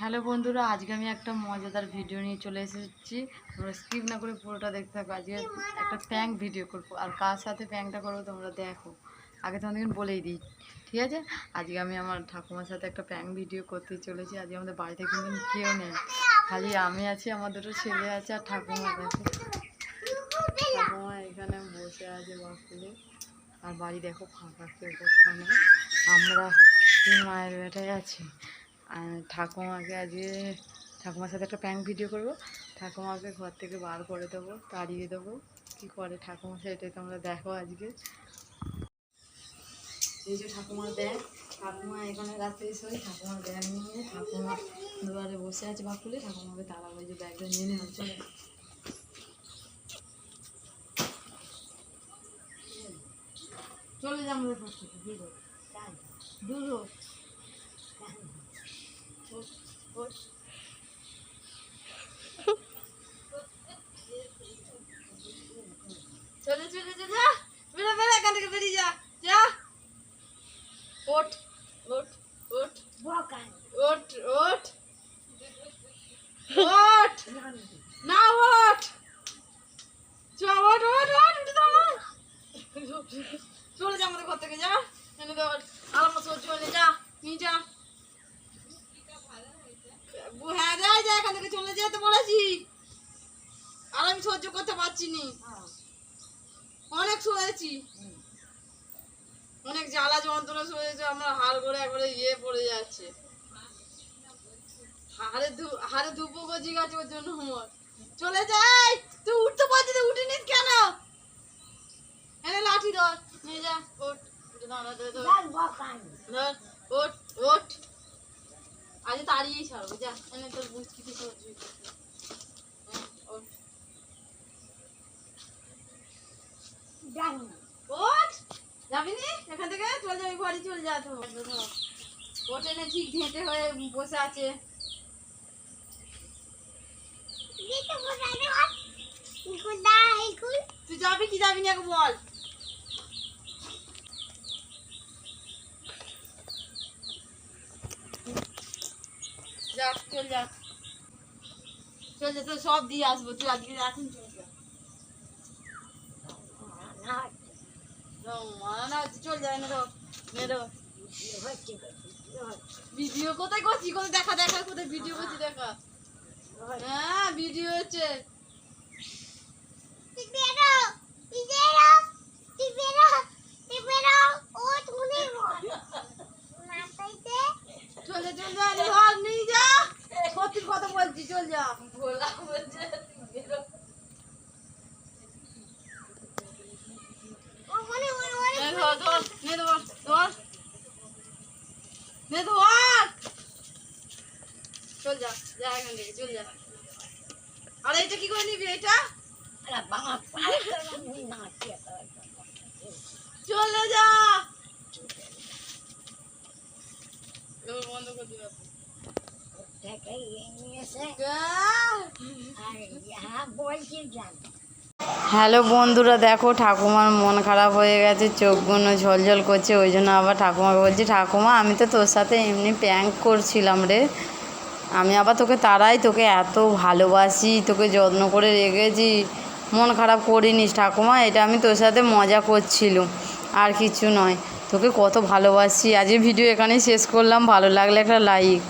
Hello বন্ধুরা, আজকে আমি একটা মজাদার ভিডিও নিয়ে চলে এসেছি। তোমরা স্কিপ না করে পুরোটা দেখতে থাকো। আজকে একটা প্র্যাঙ্ক ভিডিও করবো, আর কার সাথে প্র্যাঙ্কটা করবো তোমরা দেখো। আগে তোমাদের বলেই দিই, ঠিক আছে? আজকে আমি আমার ঠাকুমার সাথে একটা প্র্যাঙ্ক ভিডিও করতে চলেছি। আজকে আমাদের বাড়িতে কিন্তু কেউ নেই, খালি আমি আছি, আমার দুটো ছেলে আছে আর ঠাকুমা আছে। ঠাকুমা এখানে বসে আছে বাসে, আর বাড়ি দেখো ফাঁকা, কেউ কোথাও নেই। আমরা তিন মায়ের বেটায় আছি। আর ঠাকুমাকে আজকে ঠাকুমার সাথে একটা প্র্যাঙ্ক ভিডিও করব। ঠাকুমাকে ঘর থেকে বার করে দেবো, তাড়িয়ে দেবো। কী করে ঠাকুমা সেটাই তোমরা দেখো আজকে। এই যে ঠাকুমার ব্যাগ, ঠাকুমা এখানে রাত্রে শোয়, ঠাকুমার ব্যাগ নিয়ে ঠাকুমা দুয়ারে বসে আছে বাকুলে। ঠাকুমাকে তাড়াবো, যে ব্যাগটা নিয়ে নেওয়া চলে। চলে যাবো দুধ চলে চলে যা, বেরো বেরো এখান থেকে, বেরিয়ে যা, যা। ওঠ ওঠ ওঠ ওঠ ওঠ ওঠ, না ওঠ, চ ওঠ ওঠ ওঠ, উঠে দাও, চলে যা আমাদের ঘর থেকে, যা। এনে দেওয়ার আলামত সহ্য হলে যা, নিয়ে যা। হ্যাঁ যাই যা, এখান থেকে চলে যেতে বলেছি। আর আমি সহ্য করতে পারছি নি, অনেক শুয়েছি, অনেক জ্বালা যন্ত্রণা শুয়েছে। আমরা হাড় করে একবারে পড়ে যাচ্ছে, হাড়ে ধুপো গজি গেছে ওর জন্য। আমার চলে যাই, তুই উঠতে পারছিস, উঠে নিস কেন? এনে লাঠি ধর, নিয়ে যা, ওঠ, ধর, ওঠ ওঠ, আজ তাড়িয়েই ছাড়বো, যা। এনে তোর বুঝকিতে সহ্য, ওঠ ওঠ, যাবি নি এখান থেকে, চলে যাবি বাড়ি, চলে যা। তো ওঠে না, ঠিক ঘেঁটে হয়ে বসে আছে। তুই যাবি কি যাবি না বল? যা, চল যা, চল যা, তোর সব দিয়ে আসবো। তুই আজকে এখন চল যা, চল যা। ভিডিও কোথায় করছি? কোথায় দেখা দেখা, কোথায় ভিডিও করছি দেখা? হ্যাঁ ভিডিও হচ্ছে। চলে চল যা, নিয়ে যা, সত্যি কথা বলছি, চল যা। ভোলা বলছে চল যা, যা এখান থেকে, চল যা। আর এটা কি করে নিবি? এটা চলে যা, বন্ধ করে দিবে। হ্যালো বন্ধুরা, দেখো ঠাকুমার মন খারাপ হয়ে গেছে, চোখগুলো ঝলঝল করছে। ওই জন্য আবার ঠাকুমাকে বলছি, ঠাকুমা আমি তো তোর সাথে এমনি প্র্যাঙ্ক করছিলাম রে, আমি আবার তোকে তারাই, তোকে এত ভালোবাসি, তোকে যত্ন করে রেখেছি, মন খারাপ করিনিস ঠাকুমা, এটা আমি তোর সাথে মজা করছিলাম, আর কিছু নয়, তোকে কত ভালোবাসি। আজকে ভিডিও এখানেই শেষ করলাম, ভালো লাগলে একটা লাইক।